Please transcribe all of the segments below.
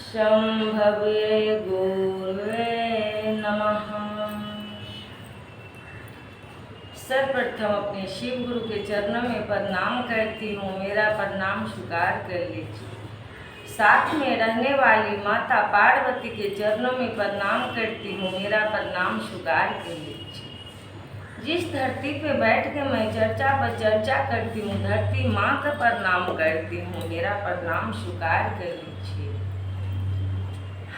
शंभवे गुरुवे नमः। सर्वप्रथम अपने शिव गुरु के चरणों में प्रणाम करती हूँ, मेरा प्रणाम स्वीकार कर लीजिए। साथ में रहने वाली माता पार्वती के चरणों में प्रणाम करती हूँ, मेरा प्रणाम स्वीकार कर लीजिए। जिस धरती पे बैठ के मैं चर्चा पर चर्चा करती हूँ, धरती माँ का प्रणाम करती हूँ, मेरा प्रणाम स्वीकार कर लीजिए।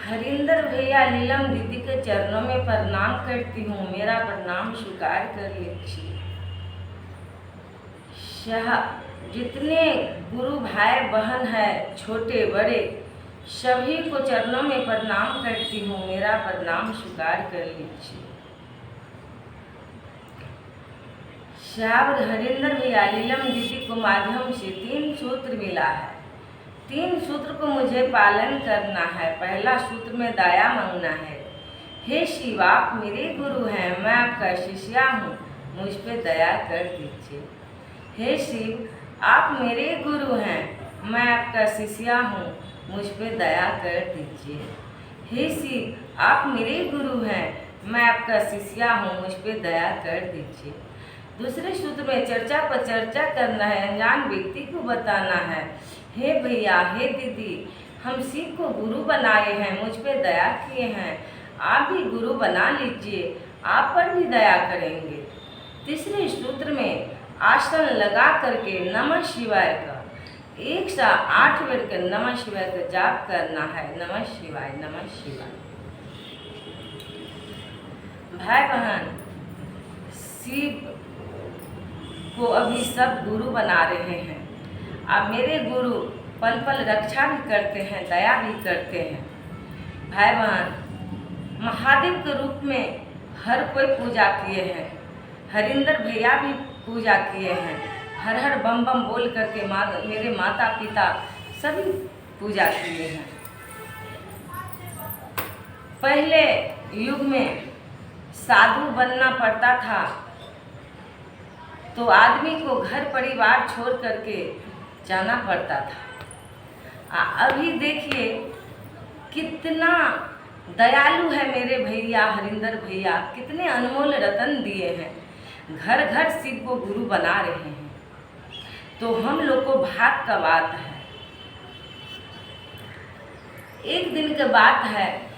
हरिंदर भैया नीलम दीदी के चरणों में प्रणाम करती हूँ, मेरा प्रणाम स्वीकार कर लीजिए। जितने गुरु भाई बहन है, छोटे बड़े, सभी को चरणों में प्रणाम करती हूँ, मेरा प्रणाम स्वीकार कर लीजिए। हरिंदर भैया नीलम दीदी को माध्यम से 3 सूत्र मिला है। 3 सूत्र को मुझे पालन करना है। पहला सूत्र में दया मांगना है। हे शिव, आप मेरे गुरु हैं, मैं आपका शिष्या हूँ, मुझ पे दया कर दीजिए। हे शिव, आप मेरे गुरु हैं, मैं आपका शिष्या हूँ, मुझ पे दया कर दीजिए। हे शिव, आप मेरे गुरु हैं, मैं आपका शिष्या हूँ, मुझ पे दया कर दीजिए। दूसरे सूत्र में चर्चा पर चर्चा करना है, अनजान व्यक्ति को बताना है। हे भैया, हे दीदी, हम शिव को गुरु बनाए हैं, मुझ पे दया किए हैं, आप भी गुरु बना लीजिए, आप पर भी दया करेंगे। तीसरे सूत्र में आसन लगा करके नमः शिवाय का 108 बार का नमः शिवाय का जाप करना है। नमः शिवाय, नमः शिवाय। भाई बहन, शिव को अभी सब गुरु बना रहे हैं। अब मेरे गुरु पल पल रक्षा भी करते हैं, दया भी करते हैं। भाई बहन, महादेव के रूप में हर कोई पूजा किए हैं। हरिंदर भैया भी पूजा किए हैं। हर हर बम बम बोल करके मेरे माता पिता सभी पूजा किए हैं। पहले युग में साधु बनना पड़ता था तो आदमी को घर परिवार छोड़ करके जाना पड़ता था। अभी देखिए कितना दयालु है मेरे भैया हरिंदर भैया, कितने अनमोल रतन दिए हैं, घर घर शिव को गुरु बना रहे हैं। तो हम लोग को भाग का बात है। एक दिन की बात है,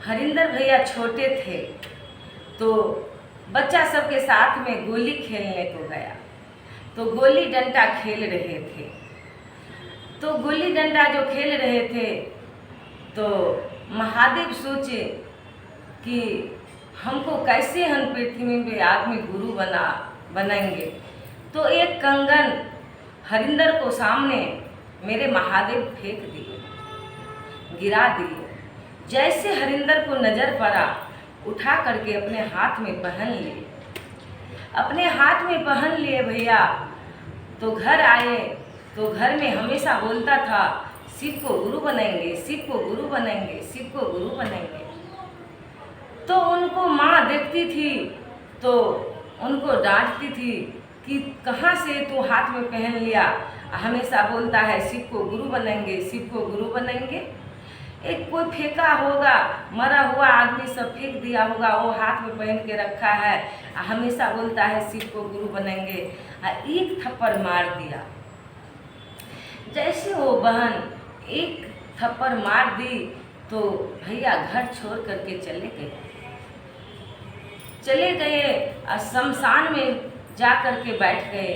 हरिंदर भैया छोटे थे तो बच्चा सबके साथ में गोली खेलने को गया। तो गोली डंडा खेल रहे थे। तो गोली डंडा जो खेल रहे थे तो महादेव सोचे कि हमको कैसे हम पृथ्वी पे आदमी गुरु बनाएंगे। तो एक कंगन हरिंदर को सामने मेरे महादेव फेंक दिए, गिरा दिए। जैसे हरिंदर को नजर पड़ा, उठा करके अपने हाथ में पहन लिए। अपने हाथ में पहन लिए भैया। तो घर आए तो घर में हमेशा बोलता था, शिव को गुरु बनाएंगे, शिव को गुरु बनाएंगे, शिव को गुरु बनाएंगे। तो उनको माँ देखती थी तो उनको डांटती थी कि कहाँ से तू हाथ में पहन लिया, हमेशा बोलता है शिव को गुरु बनाएंगे, शिव को गुरु बनाएंगे। एक कोई फेंका होगा, मरा हुआ आदमी सब फेंक दिया होगा, वो हाथ में पहन के रखा है, हमेशा बोलता है शिव को गुरु बनाएंगे। एक थप्पड़ मार दिया। जैसे वो बहन एक थप्पड़ मार दी तो भैया घर छोड़ करके चले गए और शमशान में जा करके बैठ गए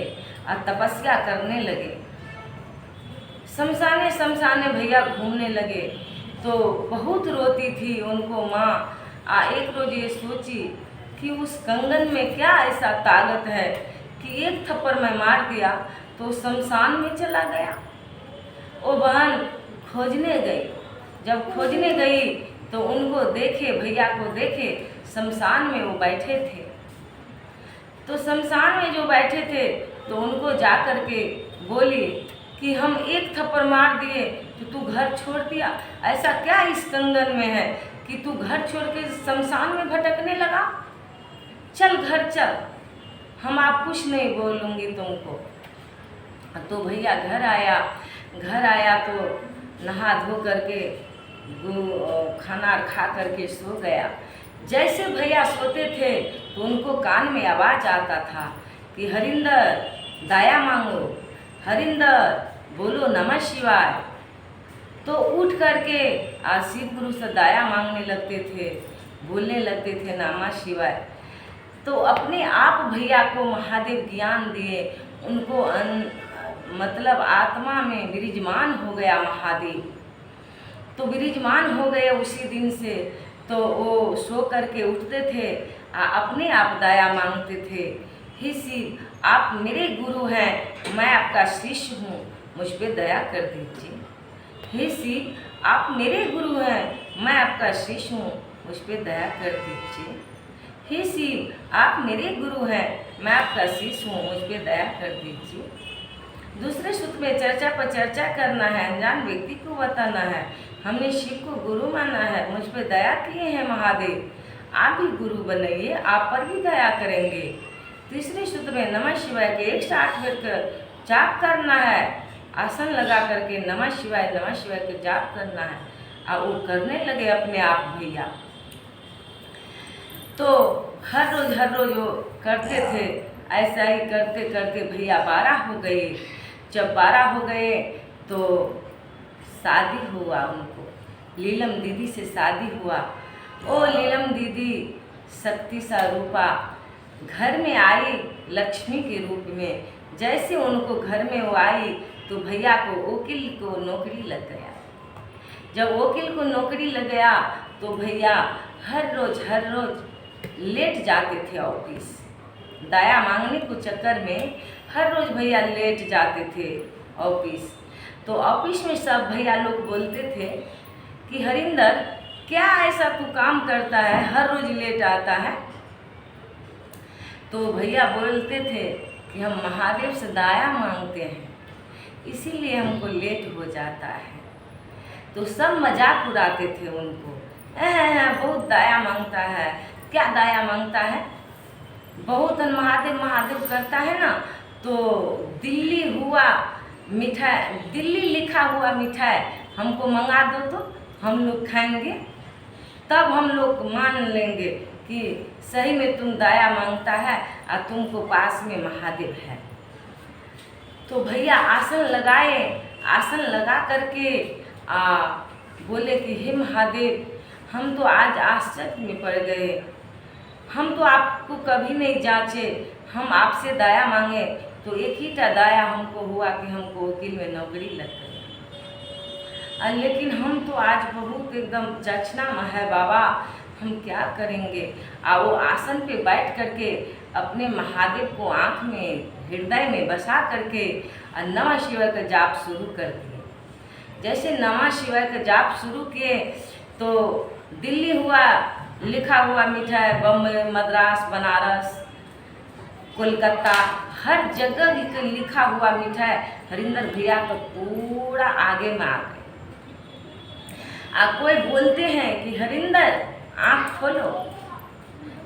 और तपस्या करने लगे। शमशाने भैया घूमने लगे। तो बहुत रोती थी उनको माँ। एक रोज ये सोची कि उस कंगन में क्या ऐसा ताकत है कि एक थप्पड़ मैं मार दिया तो शमशान में चला गया। वो बहन खोजने गई। जब खोजने गई तो उनको देखे, भैया को देखे, शमशान में वो बैठे थे। तो शमशान में जो बैठे थे तो उनको जा कर के बोली कि हम एक थप्पड़ मार दिए तो तू घर छोड़ दिया, ऐसा क्या इस कंगन में है कि तू घर छोड़ के शमशान में भटकने लगा? चल घर चल, हम आप कुछ नहीं बोलूँगी तुमको। तो भैया घर आया तो नहा धो करके खाना खा करके सो गया। जैसे भैया सोते थे तो उनको कान में आवाज़ आता था कि हरिंदर दया मांगो, हरिंदर बोलो नमः शिवाय। तो उठ करके शिव गुरु से दया मांगने लगते थे, बोलने लगते थे नमः शिवाय। तो अपने आप भैया को महादेव ज्ञान दिए, उनको मतलब आत्मा में विराजमान हो गया महादेव। तो विराजमान हो गए उसी दिन से। तो वो सो करके उठते थे, अपने आप दया मांगते थे, हे शिव आप मेरे गुरु हैं, मैं आपका शिष्य हूँ, मुझ पे दया कर दीजिए। हे शिव आप मेरे गुरु हैं, मैं आपका शिष्य हूँ, मुझ पे दया कर दीजिए। हे शिव आप मेरे गुरु हैं, मैं आपका शिष्य हूँ, मुझ पे दया कर दीजिए। दूसरे सूत्र में चर्चा पर चर्चा करना है, अनजान व्यक्ति को बताना है, हमने शिव को गुरु माना है, मुझ पे दया किए हैं महादेव, आप भी गुरु बनाइए, आप पर भी दया करेंगे। तीसरे सूत्र में नमः शिवाय के 108 बार का जाप करना है, आसन लगा करके नमः शिवाय के जाप करना है। और वो करने लगे अपने आप भैया। तो हर रोज वो करते थे। ऐसा ही करते करते भैया 12 हो गए। जब 12 हो गए तो शादी हुआ उनको, लीलम दीदी से शादी हुआ। ओ लीलम दीदी शक्ति स्वरूपा घर में आई लक्ष्मी के रूप में। जैसे उनको घर में वो आई तो भैया को वकील को नौकरी लग गया। जब वकील को नौकरी लग गया तो भैया हर रोज लेट जाते थे ऑफिस। दया मांगने को चक्कर में हर रोज भैया लेट जाते थे ऑफिस। तो ऑफिस में सब भैया लोग बोलते थे कि हरिंदर क्या ऐसा तू काम करता है, हर रोज लेट आता है। तो भैया बोलते थे कि हम महादेव से दया मांगते हैं, इसीलिए हमको लेट हो जाता है। तो सब मजाक उड़ाते थे उनको, बहुत दया मांगता है, क्या दया मांगता है, बहुत महादेव करता है ना। तो दिल्ली लिखा हुआ मिठाई हमको मंगा दो तो हम लोग खाएंगे, तब हम लोग मान लेंगे कि सही में तुम दया मांगता है और तुमको पास में महादेव है। तो भैया आसन लगाए, आसन लगा करके बोले कि हे महादेव हम तो आज आश्चर्य में पड़ गए, हम तो आपको कभी नहीं जांचे, हम आपसे दया मांगे तो एक ही दया हमको हुआ कि हमको वकील में नौकरी लग गई। लेकिन हम तो आज बहुत एकदम जचना में है बाबा, हम क्या करेंगे। वो आसन पे बैठ करके अपने महादेव को आँख में हृदय में बसा करके नमः शिवाय का जाप शुरू कर दिए। जैसे नमः शिवाय का जाप शुरू किए तो दिल्ली लिखा हुआ मिठाई बम्बई, मद्रास, बनारस, कोलकाता हर जगह लिखा हुआ मिठाई हरिंदर भैया का पूरा आगे में आ गए। कोई बोलते हैं कि हरिंदर आँख खोलो,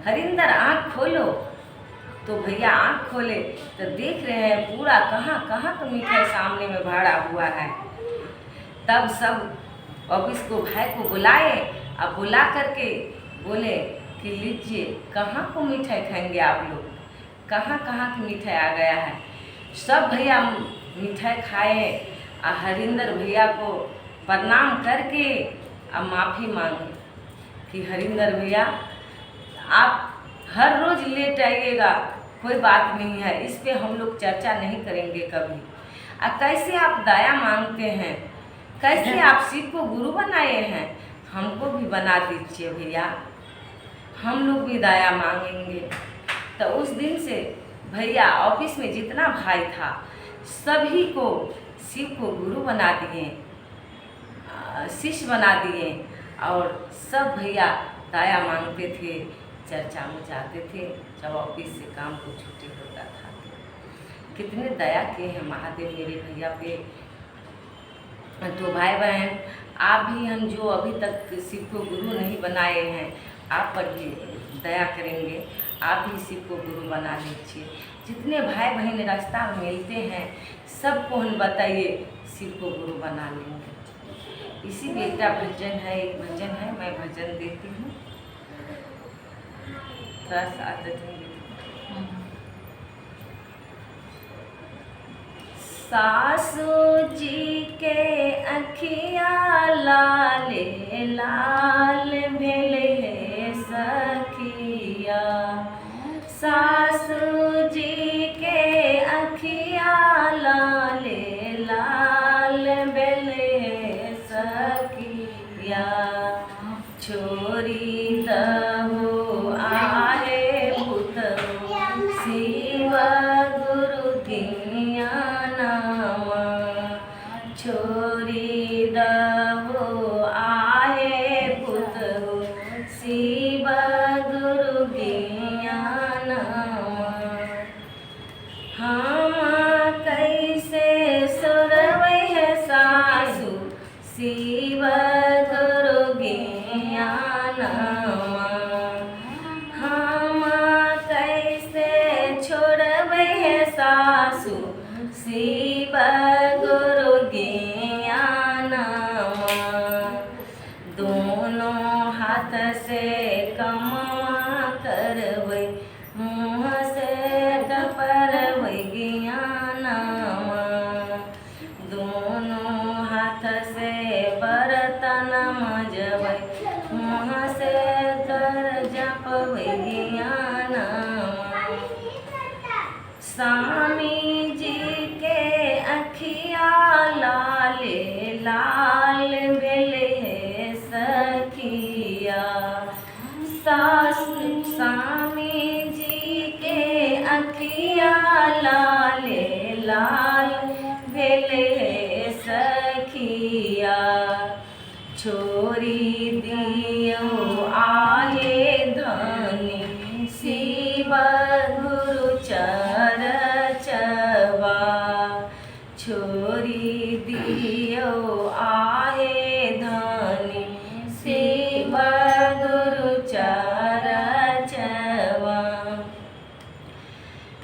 हरिंदर आँख खोलो। तो भैया आँख खोले तो देख रहे हैं पूरा कहाँ का मिठाई सामने में भरा हुआ है। तब सब ऑफिस को भाई को बुलाए, अब बुला करके बोले कि लीजिए कहाँ को मिठाई खाएंगे आप लोग, कहाँ की मिठाई आ गया है। सब भैया मिठाई खाए और हरिंदर भैया को प्रणाम करके अब माफ़ी मांगे कि हरिंदर भैया आप हर रोज़ लेट आइएगा, कोई बात नहीं है, इस पे हम लोग चर्चा नहीं करेंगे कभी। कैसे आप दया मांगते हैं, कैसे आप शिव को गुरु बनाए हैं, हमको भी बना दीजिए भैया, हम लोग भी दया मांगेंगे। तो उस दिन से भैया ऑफिस में जितना भाई था सभी को शिव को गुरु बना दिए, शिष्य बना दिए और सब भैया दया मांगते थे, चर्चा में जाते थे जब ऑफिस से काम को छुट्टी होता था। कितने दया किए हैं महादेव मेरे भैया पे। तो भाई बहन आप भी, हम जो अभी तक शिव को गुरु नहीं बनाए हैं आप पर भी दया करेंगे, आप भी शिव को गुरु बना लीजिए। जितने भाई बहन रास्ता में मिलते हैं सबको हम बताइए शिव को गुरु बना लेंगे। इसी में एक भजन है, मैं भजन देती हूँ, थोड़ा सा आदत है। सासू जी के अखिया लाले लाल भेले सखिया, सासू जी के अखिया लाले लाल भेले सखिया, छोरी दहो आहे पुतहो शिव गुरु ज्ञानमा, छोरी दहो आहे पुतहो शिव गुरु ज्ञानमा, हम कैसे सुरवै है सासु शिव गुरु ज्ञानमा, हम कैसे छोड़बै है सासु शिव गुरु ज्ञानमा, दोनों हाथ से कमवा करबै मुँह से कपरबै ज्ञानमा, दोनों हाथ से बर्तन मजबै मुँह से कर जपबै ज्ञानमा, स्वामी जी के अखिया लाले लाल भेले सखिया, स्वामी जी के अखिया लाले लाल भेले सखिया, छोरी दियो आहे धनी शिव गुरु चरचवा, छोरी दियो आहे धनी शिव गुरु चरचवा,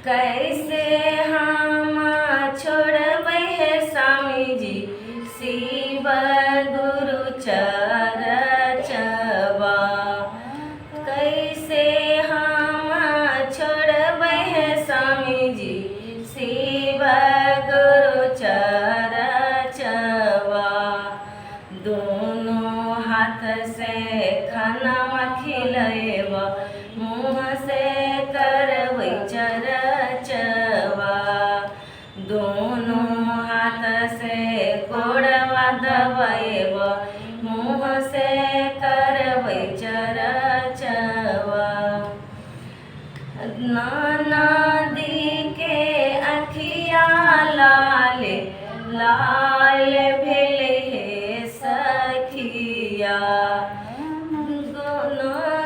कैसे हम छोड़बै है स्वामी जी शिव गुरु चरचवा, कैसे हम छोड़बै है स्वामी जी शिव गुरु चरचवा, दोनों हाथ से खाना खिलैब मुँह से करबै चरचवा, दोनों हाथ से कोड़वा दबैब मुँह से करबै चरचवा, ननदी के अखिया लाले लाल भेले सखिया,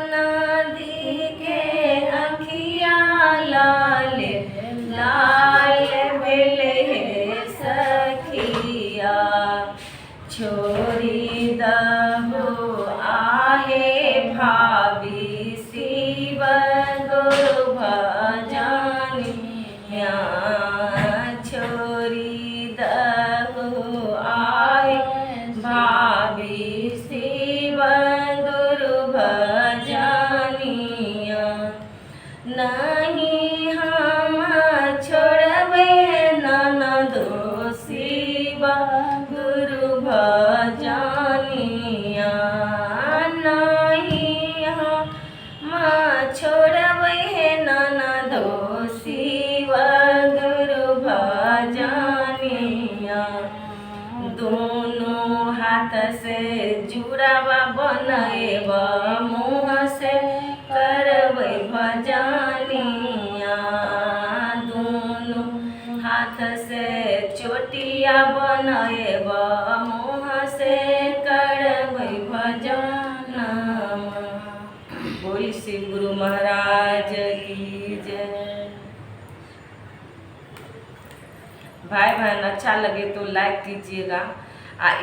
ननदी के अखिया लाले लाल भेले सखिया, छोरी दहो आहे भाभी शिव गुरु भजनिया, छोरी दहो आहे भाभी शिव गुरु भजनिया, नहीं हम छोड़बै ननदो शिव गुरु भजनिया, नहीं हम छोड़बै ननदो शिव गुरु भजनिया, दोनों हाथ से जुड़ावा बनैब मुँह से करबै भजनिया, दोनों हाथ से चोटिया बनैब मुँह से करबै भजनमा, बोल श्री गुरु महाराज की जय। भाई बहन अच्छा लगे तो लाइक कीजिएगा,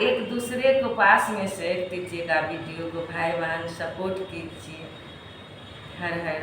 एक दूसरे को पास में शेयर कीजिएगा वीडियो को, भाई बहन सपोर्ट कीजिए। हर हर